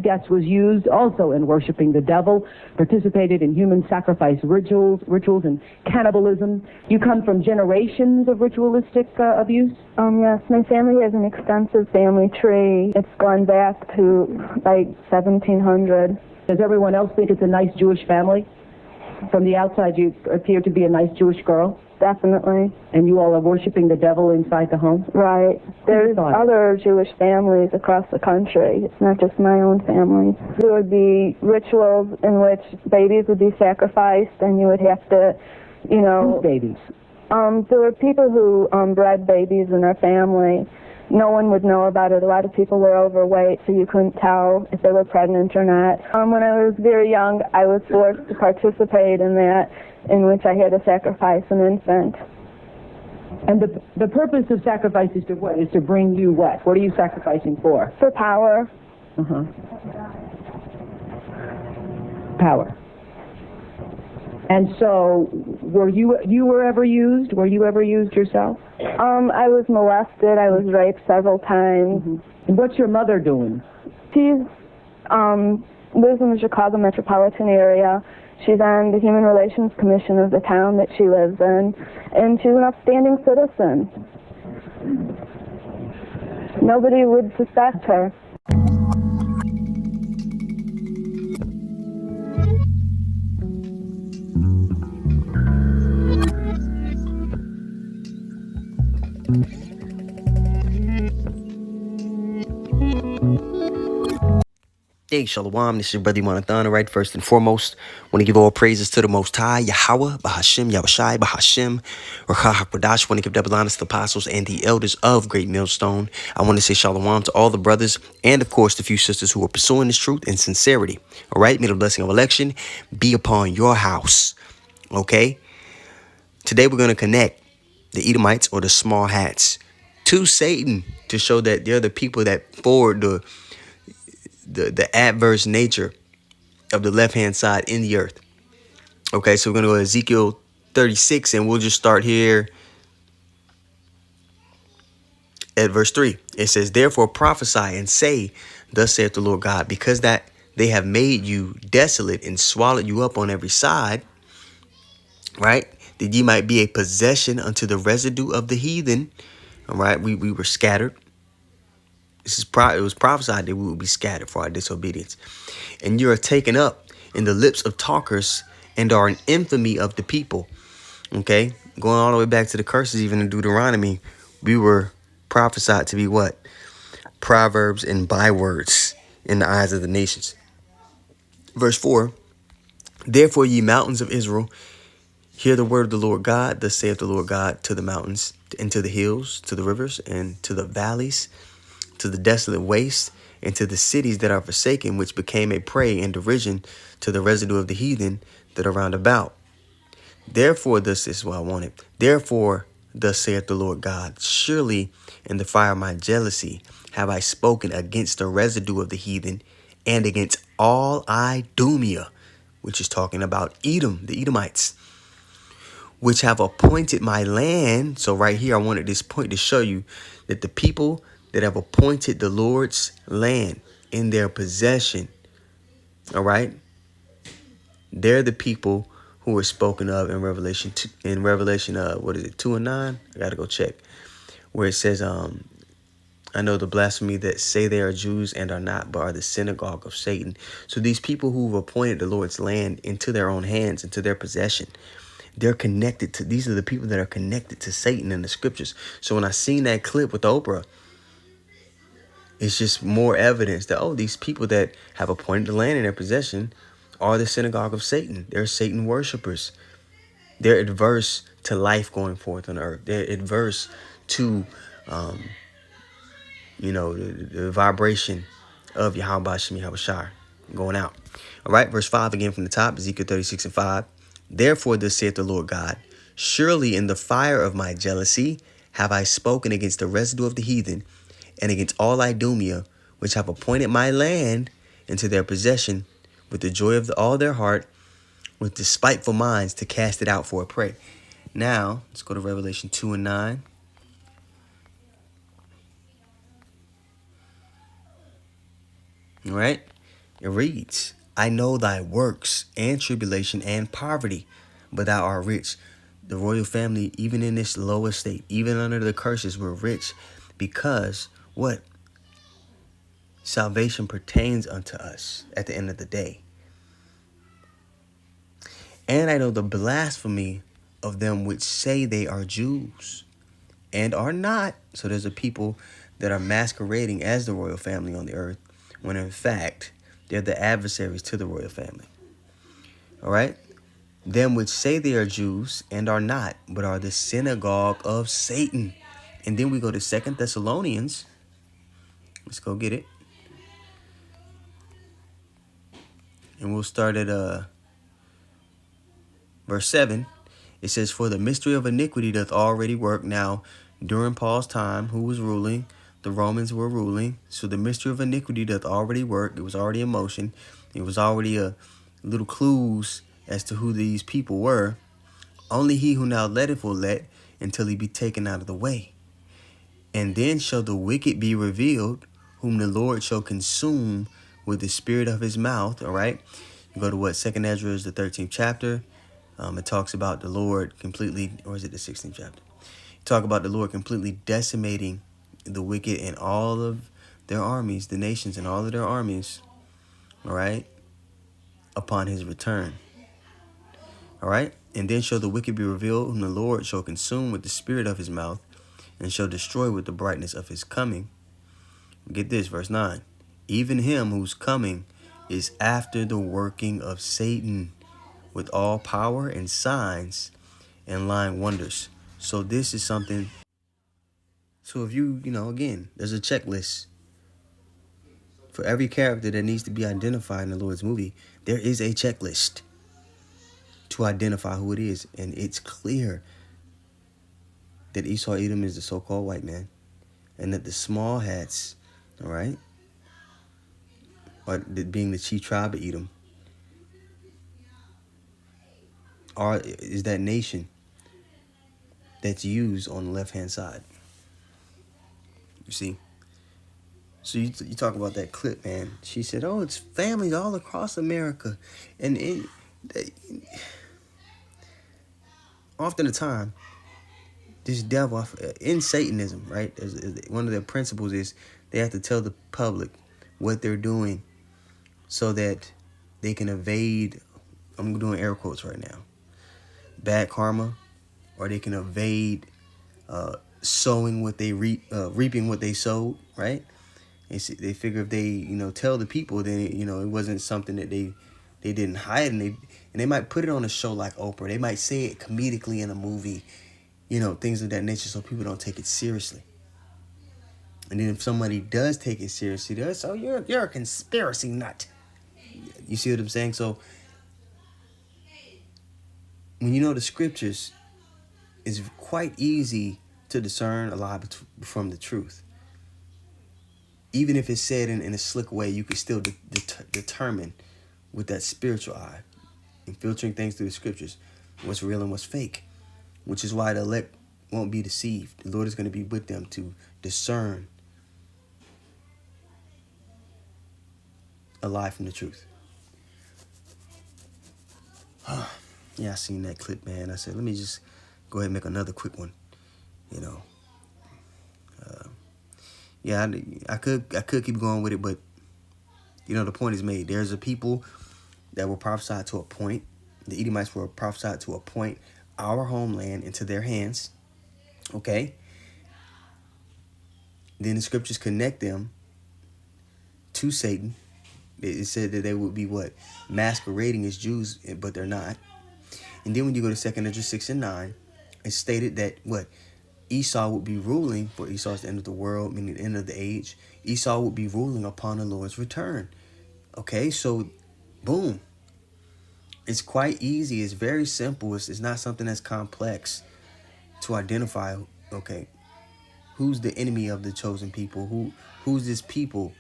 guest was used also in worshiping the devil, participated in human sacrifice rituals and cannibalism. You come from generations of ritualistic abuse? Yes, my family has an extensive family tree. It's gone back to like 1700. Does everyone else think it's a nice Jewish family? From the outside, you appear to be a nice Jewish girl? Definitely. And you all are worshiping the devil inside the home? Right. There's other Jewish families across the country. It's not just my own family. There would be rituals in which babies would be sacrificed, and you would have to, you know... Whose babies? There were people who bred babies in their family. No one would know about it. A lot of people were overweight, so you couldn't tell if they were pregnant or not. When I was very young, I was forced to participate in that, in which I had to sacrifice an infant. And the purpose of sacrifice is to what? Is to bring you what? What are you sacrificing for? For power. Power. And so, were you ever used? Were you ever used yourself? I was molested. I was raped several times. And what's your mother doing? She's lives in the Chicago metropolitan area. She's on the Human Relations Commission of the town that she lives in, and she's an upstanding citizen. Nobody would suspect her. Hey, Shalom, this is your brother Yonathan. Right, first and foremost, want to give all praises to the Most High, Yahweh, Bahashim, Yahushai, Bahashim, Rakha HaKodash. Want to give double honors to the apostles and the elders of Great Millstone. I want to say Shalom to all the brothers and, of course, the few sisters who are pursuing this truth in sincerity. All right, may the blessing of election be upon your house. Okay, today we're going to connect the Edomites, or the small hats, to Satan to show that they're the people that forward the adverse nature of the left-hand side in the earth. Okay, so we're going to go to Ezekiel 36, and we'll just start here at verse 3. It says, "Therefore prophesy and say, thus saith the Lord God, because that they have made you desolate and swallowed you up on every side, right, that ye might be a possession unto the residue of the heathen." All right, we were scattered. It was prophesied that we would be scattered for our disobedience. "And you are taken up in the lips of talkers, and are an infamy of the people." Okay, going all the way back to the curses, even in Deuteronomy, we were prophesied to be what? Proverbs and bywords in the eyes of the nations. Verse 4, "Therefore, ye mountains of Israel, hear the word of the Lord God. Thus saith the Lord God to the mountains, and to the hills, to the rivers, and to the valleys, to the desolate waste, and to the cities that are forsaken, which became a prey and derision to the residue of the heathen that are round about. Therefore, this is what I wanted. Therefore, thus saith the Lord God, surely in the fire of my jealousy have I spoken against the residue of the heathen, and against all Idumea," which is talking about Edom, the Edomites, "which have appointed my land." So right here, I wanted this point to show you that the people that have appointed the Lord's land in their possession, all right, they're the people who are spoken of in Revelation 2, what is it, 2 and 9? I gotta go check, where it says, "I know the blasphemy that say they are Jews and are not, but are the synagogue of Satan." So these people who've appointed the Lord's land into their own hands, into their possession, they're connected to, these are the people that are connected to Satan in the scriptures. So when I seen that clip with Oprah, it's just more evidence that, oh, these people that have appointed the land in their possession are the synagogue of Satan. They're Satan worshipers. They're adverse to life going forth on earth. They're adverse to, the vibration of Yahweh Hashem Yahushai going out. All right, verse 5 again from the top, Ezekiel 36 and 5. "Therefore, thus saith the Lord God, surely in the fire of my jealousy have I spoken against the residue of the heathen, and against all Idumea, which have appointed my land into their possession, with the joy of all their heart, with despiteful minds, to cast it out for a prey." Now, let's go to Revelation 2 and 9. All right. It reads, I know thy works and tribulation and poverty, but thou art rich. The royal family, even in this lower state, even under the curses, were rich because what? Salvation pertains unto us at the end of the day. And I know the blasphemy of them which say they are Jews and are not. So there's a people that are masquerading as the royal family on the earth, when in fact, they're the adversaries to the royal family. All right? Them which say they are Jews and are not, but are the synagogue of Satan. And then we go to 2 Thessalonians. Let's go get it. And we'll start at verse 7. It says, for the mystery of iniquity doth already work. Now, during Paul's time, who was ruling? The Romans were ruling. So the mystery of iniquity doth already work. It was already in motion. It was already a little clues as to who these people were. Only he who now letteth will let until he be taken out of the way. And then shall the wicked be revealed, whom the Lord shall consume with the spirit of his mouth. All right. You go to what? 2nd Ezra is the 13th chapter. It talks about the Lord completely, or is it the 16th chapter? Talk about the Lord completely decimating the wicked and all of their armies, the nations and all of their armies. All right. Upon his return. All right. And then shall the wicked be revealed, whom the Lord shall consume with the spirit of his mouth, and shall destroy with the brightness of his coming. Get this, verse 9. Even him whose coming is after the working of Satan, with all power and signs and lying wonders. So this is something. So if you again, there's a checklist. For every character that needs to be identified in the Lord's movie, there is a checklist to identify who it is. And it's clear that Esau Edom is the so-called white man, and that the small hats, all right, or being the chief tribe of Edom, is that nation that's used on the left-hand side. You see? So you talk about that clip, man. She said, oh, it's families all across America. And often the time, this devil, in Satanism, right, one of their principles is they have to tell the public what they're doing so that they can evade, I'm doing air quotes right now, bad karma, or they can evade sowing what they reaping what they sowed, right? They figure if they tell the people, then it wasn't something that they didn't hide, and they might put it on a show like Oprah. They might say it comedically in a movie, things of that nature, so people don't take it seriously. And then if somebody does take it seriously, they're so you're a conspiracy nut. You see what I'm saying? So when you know the scriptures, it's quite easy to discern a lie from the truth. Even if it's said in a slick way, you can still determine with that spiritual eye and filtering things through the scriptures what's real and what's fake, which is why the elect won't be deceived. The Lord is going to be with them to discern a lie from the truth. Yeah, I seen that clip, man. I said, let me just go ahead and make another quick one. Yeah, I could keep going with it, but the point is made. There's a people that were prophesied to appoint. The Edomites were prophesied to appoint our homeland into their hands. Okay. Then the scriptures connect them to Satan. It said that they would be what? Masquerading as Jews, but they're not. And then when you go to 2nd Ezra 6 and 9, it's stated that what? Esau would be ruling, for Esau is the end of the world, meaning the end of the age. Esau would be ruling upon the Lord's return. Okay, so boom. It's quite easy. It's very simple. It's not something that's complex to identify. Okay, who's the enemy of the chosen people? Who's this people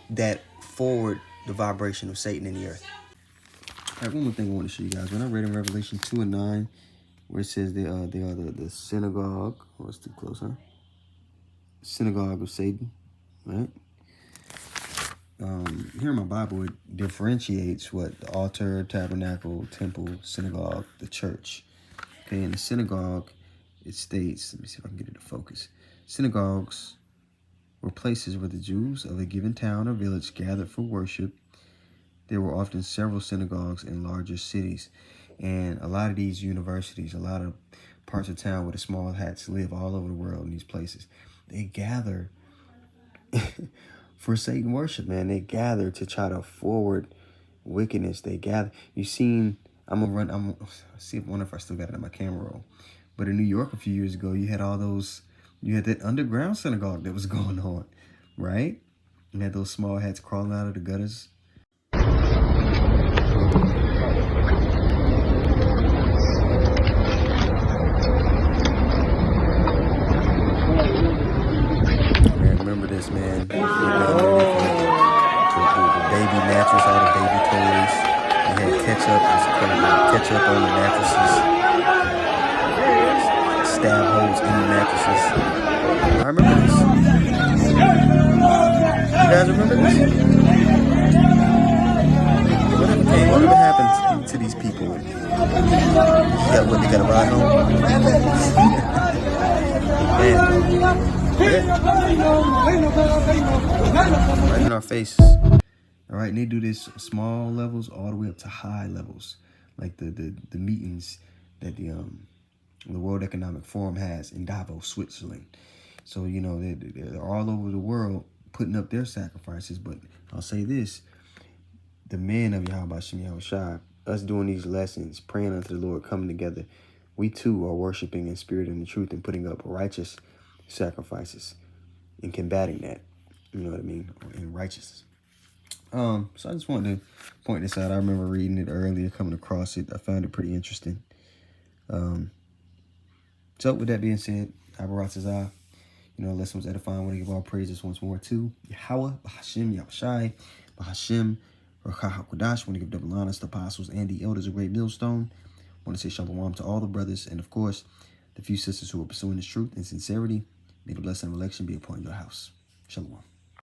that forward the vibration of Satan in the earth? All right, one more thing I want to show you guys. When I read in Revelation 2 and 9, where it says they are the synagogue. Oh, it's too close, huh? Synagogue of Satan, right? here in my Bible, it differentiates what the altar, tabernacle, temple, synagogue, the church. Okay, in the synagogue, it states, let me see if I can get it to focus. Synagogues were places where the Jews of a given town or village gathered for worship. There were often several synagogues in larger cities. And a lot of these universities, a lot of parts of town where the small hats live all over the world in these places, they gather for Satan worship, man. They gather to try to forward wickedness. They gather. You seen, I'm gonna see if I still got it on my camera roll. But in New York a few years ago, you had that underground synagogue that was going on, right? You had those small hats crawling out of the gutters. Man, remember this, man. The baby mattress, all the baby toys. They had ketchup on the mattresses. Stab holes in the mattresses. I remember this. You guys remember this? Whatever happened to these people? They got a ride home? Right in our faces. All right, and they do this small levels all the way up to high levels, like the meetings that the World Economic Forum has in Davos, Switzerland. So, you know, they're all over the world putting up their sacrifices. But I'll say this, the men of Yahweh Shem Yahushua, us doing these lessons, praying unto the Lord, coming together, we too are worshiping in spirit and in truth and putting up righteous sacrifices and combating that, you know what I mean, in righteousness. So I just wanted to point this out. I remember reading it earlier, coming across it. I found it pretty interesting. So with that being said, Abaratazah, you know, lesson was edifying. I want to give all praises once more to Yahweh, Bahashem, Yahushai, Bahashem, Rakah HaKodash. I want to give double honors to apostles and the elders of Great Millstone. I want to say shalom to all the brothers and, of course, the few sisters who are pursuing this truth and sincerity. May the blessing of election be upon your house. Shalom.